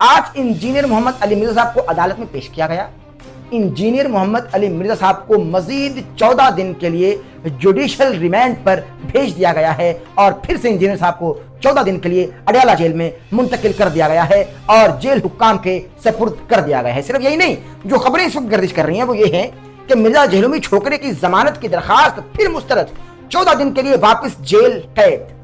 آج انجینئر محمد علی مرزا صاحب کو عدالت میں پیش کیا گیا۔ انجینئر محمد علی مرزا صاحب کو مزید 14 دن کے لیے جوڈیشل ریمانڈ پر بھیج دیا گیا ہے اور پھر سے انجینئر صاحب کو 14 دن کے لیے اڈیالہ جیل میں منتقل کر دیا گیا ہے اور جیل حکام کے سپرد کر دیا گیا ہے۔ صرف یہی نہیں، جو خبریں اس وقت گردش کر رہی ہیں وہ یہ ہے کہ مرزا جہلمی چھوکرے کی ضمانت کی درخواست پھر مسترد، 14 دن کے لیے واپس جیل قید۔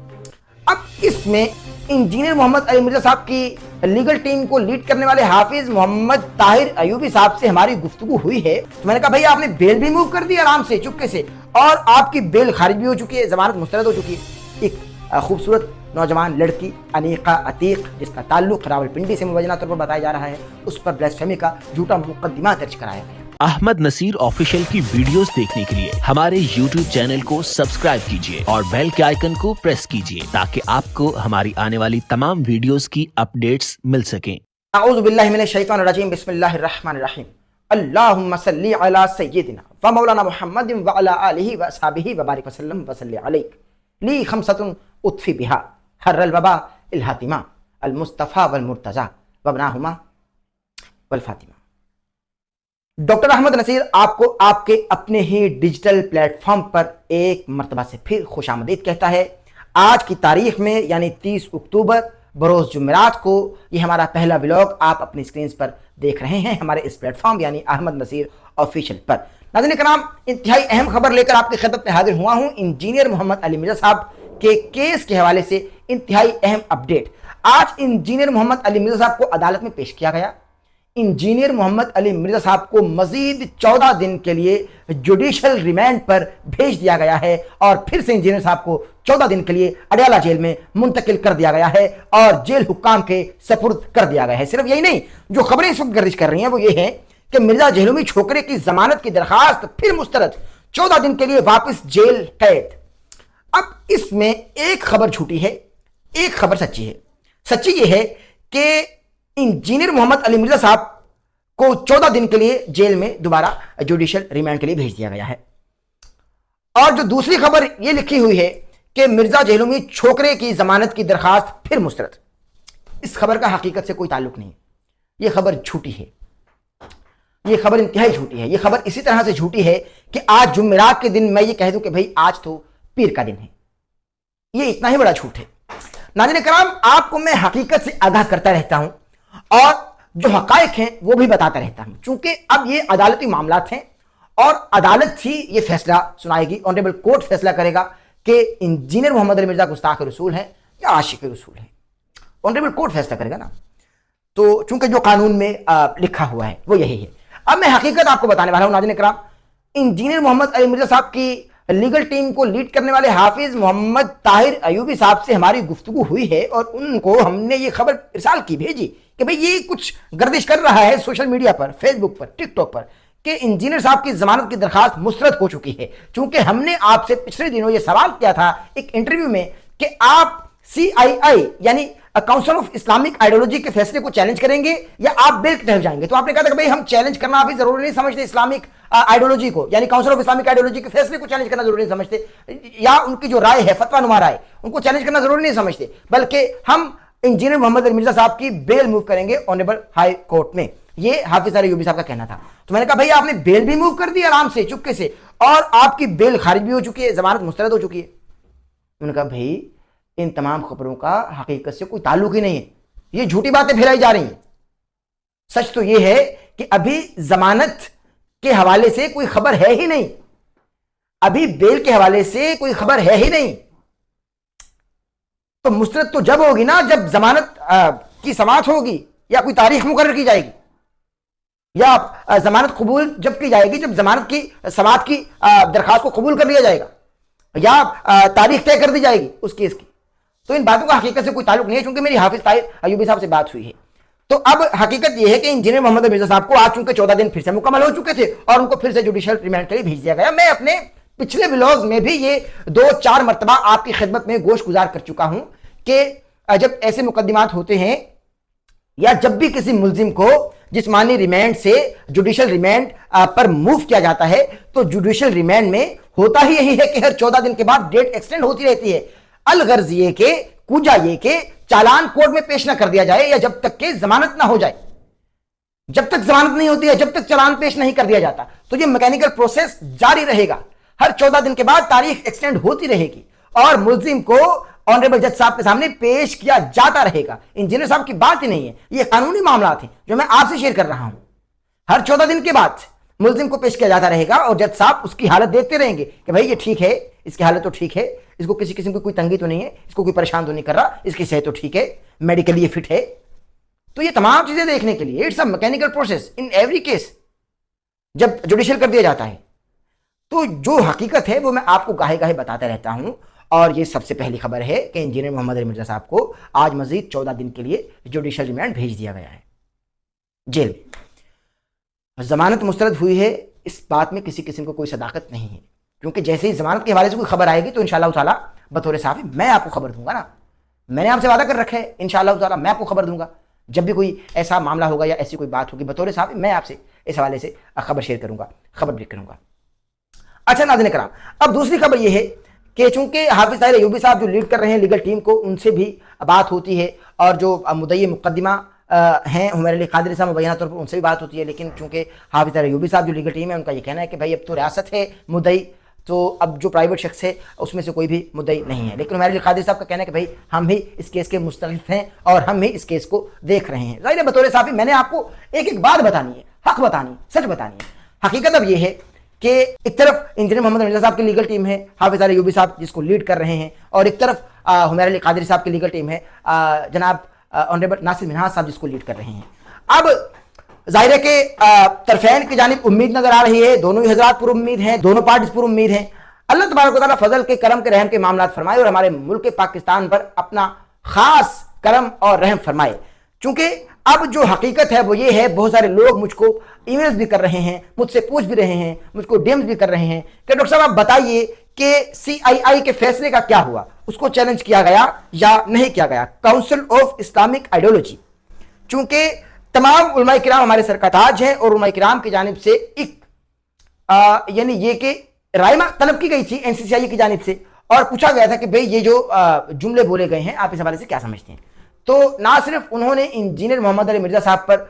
اب اس میں انجینئر محمد علی مرزا صاحب کی لیگل ٹیم کو لیڈ کرنے والے حافظ محمد طاہر ایوبی صاحب سے ہماری گفتگو ہوئی ہے تو میں نے کہا بھائی آپ نے بیل بھی موو کر دی آرام سے چپکے سے، اور آپ کی بیل خارج بھی ہو چکی ہے، ضمانت مسترد ہو چکی ہے۔ ایک خوبصورت نوجوان لڑکی انیقہ عتیق جس کا تعلق راولپنڈی سے مبینہ طور پر بتایا جا رہا ہے، اس پر بلاسفیمی کا جھوٹا مقدمہ درج کرایا گیا۔ احمد نصیر آفیشیل کی ویڈیوز دیکھنے کے لیے ہمارے یوٹیوب چینل کو سبسکرائب کیجیے اور بیل کے آئیکن کو پریس کیجیے تاکہ آپ کو ہماری آنے والی تمام ویڈیوز کی اپڈیٹس مل سکیں۔ اعوذ باللہ من الشیطان الرجیم، بسم اللہ الرحمن الرحیم، اللہم صلی علی سیدنا و مولانا محمد وعلی آلہ واصحابہ وبارک وسلم وصلی علیہ لی خمسۃ اطفی بہا حر الوبا الحاتمہ المصطفیٰ والمرتضیٰ وابناہما والفاطمہ۔ ڈاکٹر احمد نصیر آپ کو آپ کے اپنے ہی ڈیجیٹل پلیٹ فارم پر ایک مرتبہ سے پھر خوش آمدید کہتا ہے۔ آج کی تاریخ میں یعنی 30 اکتوبر بروز جمعرات کو یہ ہمارا پہلا ولاگ آپ اپنی سکرینز پر دیکھ رہے ہیں ہمارے اس پلیٹ فارم یعنی احمد نصیر آفیشیل پر۔ ناظرین کرام، انتہائی اہم خبر لے کر آپ کی خدمت میں حاضر ہوا ہوں۔ انجینئر محمد علی مرزا صاحب کے کیس کے حوالے سے انتہائی اہم اپڈیٹ۔ آج انجینئر محمد علی مرزا صاحب کو عدالت میں پیش کیا گیا۔ انجینئر محمد علی مرزا صاحب کو مزید 14 دن کے لیے جوڈیشل ریمانڈ پر بھیج دیا گیا ہے اور پھر سے انجینئر صاحب کو 14 دن کے لیے اڈیالہ جیل میں منتقل کر دیا گیا ہے اور جیل حکام کے سپرد کر دیا گیا ہے۔ صرف یہی نہیں، جو خبریں اس وقت گردش کر رہی ہیں وہ یہ ہے کہ مرزا جہلمی چھوکرے کی ضمانت کی درخواست پھر مسترد، 14 دن کے لیے واپس جیل قید۔ اب اس میں ایک خبر جھوٹی ہے، ایک خبر سچی ہے۔ سچی یہ ہے کہ انجینئر محمد علی مرزا صاحب کو 14 دن کے لیے جیل میں دوبارہ جوڈیشل ریمانڈ کے لیے بھیج دیا گیا ہے، اور جو دوسری خبر یہ لکھی ہوئی ہے کہ مرزا جہلمی چھوکرے کی ضمانت کی درخواست پھر مسترد، اس خبر کا حقیقت سے کوئی تعلق نہیں، یہ خبر جھوٹی ہے، یہ خبر انتہائی جھوٹی ہے۔ یہ خبر اسی طرح سے جھوٹی ہے کہ آج جمعرات کے دن میں یہ کہہ دوں کہ بھائی آج تو پیر کا دن ہے، یہ اتنا ہی بڑا جھوٹ ہے۔ ناظرین کرام، آپ کو میں حقیقت سے آگاہ کرتا رہتا ہوں اور جو حقائق ہیں وہ بھی بتاتا رہتا ہوں، چونکہ اب یہ عدالتی معاملات ہیں اور عدالت ہی یہ فیصلہ سنائے گی، آنریبل کورٹ فیصلہ کرے گا کہ انجینئر محمد علی مرزا گستاخ رسول ہیں یا عاشق رسول ہیں، آنریبل کورٹ فیصلہ کرے گا نا۔ تو چونکہ جو قانون میں لکھا ہوا ہے وہ یہی ہے۔ اب میں حقیقت آپ کو بتانے والا ہوں ناظرین کرام۔ انجینئر محمد علی مرزا صاحب کی لیگل ٹیم کو لیڈ کرنے والے حافظ محمد طاہر ایوبی صاحب سے ہماری گفتگو ہوئی ہے اور ان کو ہم نے یہ خبر ارسال کی، بھیجی کہ بھئی یہ کچھ گردش کر رہا ہے سوشل میڈیا پر، فیس بک پر، ٹک ٹاک پر، کہ انجینئر صاحب کی ضمانت کی درخواست مسترد ہو چکی ہے۔ چونکہ ہم نے آپ سے پچھلے دنوں یہ سوال کیا تھا ایک انٹرویو میں کہ آپ CII یعنی کاؤنسل آف اسلامک آئیڈیالوجی کے فیصلے کو چیلنج کریں گے یا آپ بیل کی طرف جائیں گے، تو آپ نے کہا تھا کہ بھئی ہم چیلنج کرنا ابھی ضروری نہیں سمجھتے اسلامک آئیڈیالوجی کو، یعنی کاؤنسل آف اسلامک آئیڈیالوجی کے فیصلے کو چیلنج کرنا ضروری نہیں سمجھتے، یا ان کی جو رائے ہے فتویٰ نما رائے ان کو چیلنج کرنا ضروری نہیں سمجھتے، بلکہ ہم انجینئر محمد علی مرزا صاحب کی بیل موو کریں گے آنریبل ہائی کورٹ میں، یہ حافظ ایوبی صاحب کا کہنا تھا۔ تو میں نے کہا بھائی آپ نے بیل بھی موو کر دی آرام سے چپکے سے، اور آپ کی بیل خارج بھی ہو چکی ہے، ضمانت مسترد ہو چکی ہے۔ میں نے کہا بھائی ان تمام خبروں کا حقیقت سے کوئی تعلق ہی نہیں ہے، یہ جھوٹی باتیں پھیلائی جا رہی ہیں۔ سچ تو یہ ہے کہ ابھی ضمانت کے حوالے سے کوئی خبر ہے ہی نہیں، ابھی بیل کے حوالے سے کوئی خبر ہے ہی نہیں۔ تو مسترد تو جب ہوگی نا جب ضمانت کی سماعت ہوگی یا کوئی تاریخ مقرر کی جائے گی، یا ضمانت قبول جب کی جائے گی جب ضمانت کی سماعت کی درخواست کو قبول کر لیا جائے گا، یا تاریخ طے کر دی جائے گی اس کیس کی۔ تو ان باتوں کا حقیقت سے کوئی تعلق نہیں ہے، چونکہ میری حافظ طاہر ایوبی صاحب سے بات ہوئی ہے۔ تو اب حقیقت یہ ہے کہ انجینئر محمد مرزا صاحب کو آج چونکہ 14 دن پھر سے مکمل ہو چکے تھے اور ان کو پھر سے جوڈیشل ریمانڈ کے لیے بھیج دیا گیا۔ میں اپنے پچھلے ولاگز میں بھی یہ 2-4 مرتبہ آپ کی خدمت میں گوش گزار کر چکا ہوں کہ جب ایسے مقدمات ہوتے ہیں یا جب بھی کسی ملزم کو جسمانی ریمانڈ سے جوڈیشل ریمانڈ پر موو کیا جاتا ہے تو جوڈیشل ریمانڈ میں ہوتا ہی یہی ہے کہ ہر 14 دن کے بعد ڈیٹ ایکسٹینڈ ہوتی رہتی ہے، الغرض یہ کہ کوجا یہ کہ چالان کورٹ میں پیش نہ کر دیا جائے یا جب تک کہ ضمانت نہ ہو جائے. جب تک ضمانت نہیں ہوتی ہے, جب تک چالان پیش نہیں کر دیا جاتا, تو یہ میکینیکل پروسیس جاری رہے گا. ہر 14 دن کے بعد تاریخ ایکسٹینڈ ہوتی رہے گی اور ملزم کو آنریبل جج صاحب کے سامنے پیش کیا جاتا رہے گا. انجینئر صاحب کی بات ہی نہیں ہے, یہ قانونی معاملات ہیں جو میں آپ سے شیئر کر رہا ہوں. ہر 14 دن کے بعد ملزم کو پیش کیا جاتا رہے گا اور جج صاحب اس کی حالت دیکھتے رہیں گے کہ بھائی یہ ٹھیک ہے, اس کی حالت تو ٹھیک ہے, اس کو کسی قسم کی کوئی تنگی تو نہیں ہے, اس کو کوئی پریشان تو نہیں کر رہا, اس کی صحت تو ٹھیک ہے, میڈیکلی یہ فٹ ہے. تو یہ تمام چیزیں دیکھنے کے لیے it's a mechanical process in every case. جب جوڈیشل کر دیا جاتا ہے تو جو حقیقت ہے وہ میں آپ کو گاہے گاہے بتاتا رہتا ہوں. اور یہ سب سے پہلی خبر ہے کہ انجینئر محمد علی مرزا صاحب کو آج مزید 14 دن کے لیے جوڈیشل ریمانڈ بھیج دیا گیا ہے جیل. ضمانت مسترد ہوئی ہے, اس بات میں کسی قسم کو کوئی صداقت نہیں ہے, کیونکہ جیسے ہی ضمانت کے حوالے سے کوئی خبر آئے گی تو انشاءاللہ تعالیٰ بطور صحافی میں آپ کو خبر دوں گا نا. میں نے آپ سے وعدہ کر رکھا ہے انشاءاللہ تعالیٰ میں آپ کو خبر دوں گا. جب بھی کوئی ایسا معاملہ ہوگا یا ایسی کوئی بات ہوگی بطور صحافی میں آپ سے اس حوالے سے خبر شیئر کروں گا, خبر بریک کروں گا. اچھا ناظرین کرام, اب دوسری خبر یہ ہے کہ چونکہ حافظ طاہر ایوبی صاحب جو لیڈ کر رہے ہیں لیگل ٹیم کو, ان سے بھی بات ہوتی ہے, اور جو مدعی مقدمہ ہیں عمیر علی قادری صاحب مبینہ طور پر ان سے بھی بات ہوتی ہے. لیکن چونکہ حافظ طاہر ایوبی صاحب جو لیگل ٹیم ہے ان کا یہ کہنا ہے کہ بھائی اب تو ریاست ہے مدعی, تو اب جو پرائیویٹ شخص ہے اس میں سے کوئی بھی مدعی نہیں ہے. لیکن عمیر علی قادری صاحب کا کہنا ہے کہ بھائی ہم بھی اس کیس کے مستغرق ہیں اور ہم بھی اس کیس کو دیکھ رہے ہیں. ظاہر ہے بطور صحافی میں نے آپ کو ایک ایک بات بتانی ہے, حق بتانی ہے, سچ بتانی ہے. حقیقت اب یہ ہے کہ ایک طرف انجینئر محمد مرزا صاحب کی لیگل ٹیم ہے, حافظ طاہر ایوبی صاحب جس کو لیڈ کر رہے ہیں, اور ایک طرف عمیر علی قادری صاحب کی لیگل ٹیم ہے جناب آنریبل ناصر منہاج صاحب جس کو لیڈ کر رہے ہیں. اب ظاہر ہے کہ طرفین کی جانب امید نظر آ رہی ہے, دونوں ہی حضرات پر امید ہیں, دونوں پارٹیز پر امید ہیں. اللہ تبارک و تعالیٰ فضل کے کرم کے رحم کے معاملات فرمائے اور ہمارے ملک پاکستان پر اپنا خاص کرم اور رحم فرمائے. چونکہ اب جو حقیقت ہے وہ یہ ہے, بہت سارے لوگ مجھ کو ای میلز بھی کر رہے ہیں, مجھ سے پوچھ بھی رہے ہیں, مجھ کو ڈیمز بھی کر رہے ہیں کہ ڈاکٹر صاحب آپ بتائیے کہ CII کے فیصلے کا کیا ہوا, اس کو چیلنج کیا گیا یا نہیں کیا گیا, کاؤنسل آف اسلامک آئیڈیالوجی. چونکہ تمام علماء کرام ہمارے سر کا تاج ہیں اور علماء کرام کی جانب سے ایک یعنی یہ کہ رائے طلب کی گئی تھی NCCI کی جانب سے, اور پوچھا گیا تھا کہ بھئی یہ جو جملے بولے گئے ہیں آپ اس حوالے سے کیا سمجھتے ہیں. تو نہ صرف انہوں نے انجینئر محمد علی مرزا صاحب پر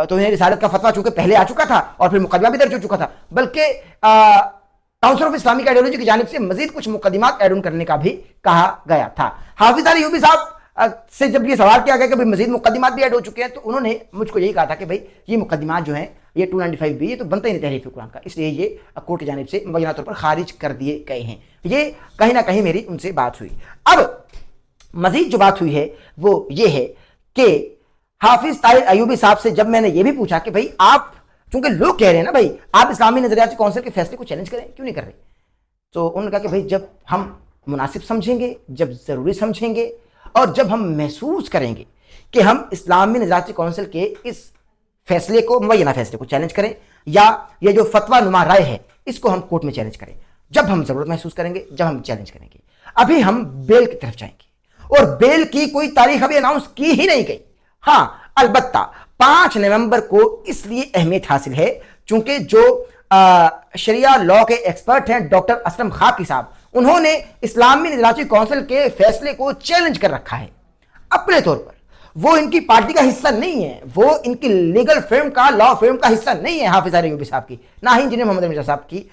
توہین رسالت کا فتویٰ چونکہ پہلے آ چکا تھا اور پھر مقدمہ بھی درج ہو چکا تھا, بلکہ کاؤنسل آف اسلامک آئیڈیالوجی کی جانب سے مزید کچھ مقدمات ایڈ آن کرنے کا بھی کہا گیا تھا. حافظ طاہر ایوبی صاحب سے جب یہ سوال کیا گیا کہ مزید مقدمات بھی ایڈ ہو چکے ہیں, تو انہوں نے مجھ کو یہی کہا تھا کہ بھئی یہ مقدمات جو ہیں یہ 295B یہ تو بنتا ہی نہیں تحریف قرآن کا, اس لیے یہ کورٹ کی جانب سے مبینہ طور پر خارج کر دیے گئے ہیں. یہ کہیں نہ کہیں میری ان سے بات ہوئی. اب مزید جو بات ہوئی ہے وہ یہ ہے کہ حافظ طاہر ایوبی صاحب سے جب میں نے یہ بھی پوچھا کہ بھئی آپ, چونکہ لوگ کہہ رہے ہیں نا بھئی آپ اسلامی نظریاتی کونسل کے فیصلے کو چیلنج کریں, کیوں نہیں کر رہے, تو انہوں نے کہا کہ بھئی جب ہم مناسب سمجھیں گے, جب ضروری سمجھیں گے, اور جب ہم محسوس کریں گے کہ ہم اسلامی نظریاتی کونسل کے اس فیصلے کو, مبینہ فیصلے کو چیلنج کریں یا یہ جو فتویٰ نما رائے ہے اس کو ہم کورٹ میں چیلنج کریں, جب ہم ضرورت محسوس کریں گے, جب ہم چیلنج کریں گے. ابھی ہم بیل کی طرف جائیں گے اور بیل کی کوئی تاریخ ابھی اناؤنس کی ہی نہیں گئی. ہاں البتہ 5 نومبر کو اس لیے اہمیت حاصل ہے چونکہ جو شریعہ لاء کے ایکسپرٹ ہیں ڈاکٹر اسلم خاکی صاحب, انہوں نے اسلامی نظریاتی کونسل کے فیصلے کو چیلنج کر رکھا ہے اپنے طور پر. وہ ان کی پارٹی کا حصہ نہیں ہے, وہ ان کی لیگل فرم کا, لا فرم کا حصہ نہیں ہے حافظ طاہر ایوبی صاحب کی, نہ ہی انجینئر محمد مرزا صاحب کی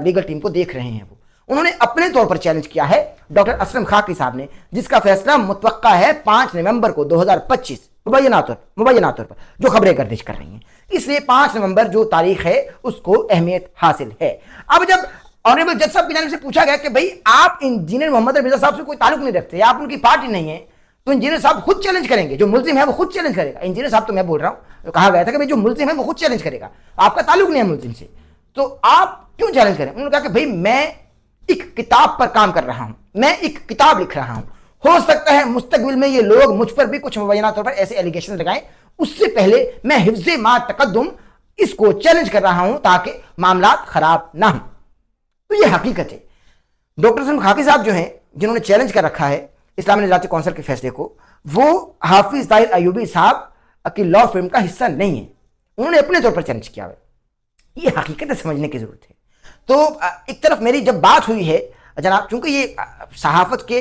لیگل ٹیم کو دیکھ رہے ہیں. وہ انہوں نے اپنے طور پر چیلنج کیا ہے ڈاکٹر اسلم خاکی صاحب نے, جس کا فیصلہ متوقع ہے 5 نومبر کو 2025 مبینہ طور پر جو خبریں گردش کر رہی ہیں. اس لیے 5 نومبر جو تاریخ ہے اس کو اہمیت حاصل ہے. اب جب آنریبل جج صاحب کی جانب سے پوچھا گیا کہ بھئی آپ انجینئر محمد مرزا صاحب سے کوئی تعلق نہیں رکھتے, آپ ان کی پارٹی نہیں ہے, تو انجینئر صاحب خود چیلنج کریں گے, جو ملزم ہے وہ خود چیلنج کرے گا. انجینئر صاحب تو میں بول رہا ہوں, کہا گیا تھا کہ جو ملزم ہے وہ خود چیلنج کرے گا, آپ کا تعلق نہیں ہے ملزم سے, تو آپ کیوں چیلنج کریں. انہوں نے کہا کہ بھئی میں ایک کتاب پر کام کر رہا ہوں, میں ایک کتاب لکھ رہا ہوں, ہو سکتا ہے مستقبل میں یہ لوگ مجھ پر بھی کچھ مبینہ طور پر ایسے ایلیگیشن لگائیں, اس سے پہلے میں حفظ ما تقدم اس کو چیلنج کر رہا ہوں تاکہ معاملات خراب نہ ہوں. تو یہ حقیقت ہے. ڈاکٹر اسلم خاکی صاحب جو ہیں جنہوں نے چیلنج کر رکھا ہے اسلامی نظریاتی کونسل کے فیصلے کو, وہ حافظ طاہر ایوبی صاحب کی لا فرم کا حصہ نہیں ہے, انہوں نے اپنے طور پر چیلنج کیا ہے. یہ حقیقت سمجھنے کی ضرورت ہے. تو ایک طرف میری جب بات ہوئی ہے جناب, چونکہ یہ صحافت کے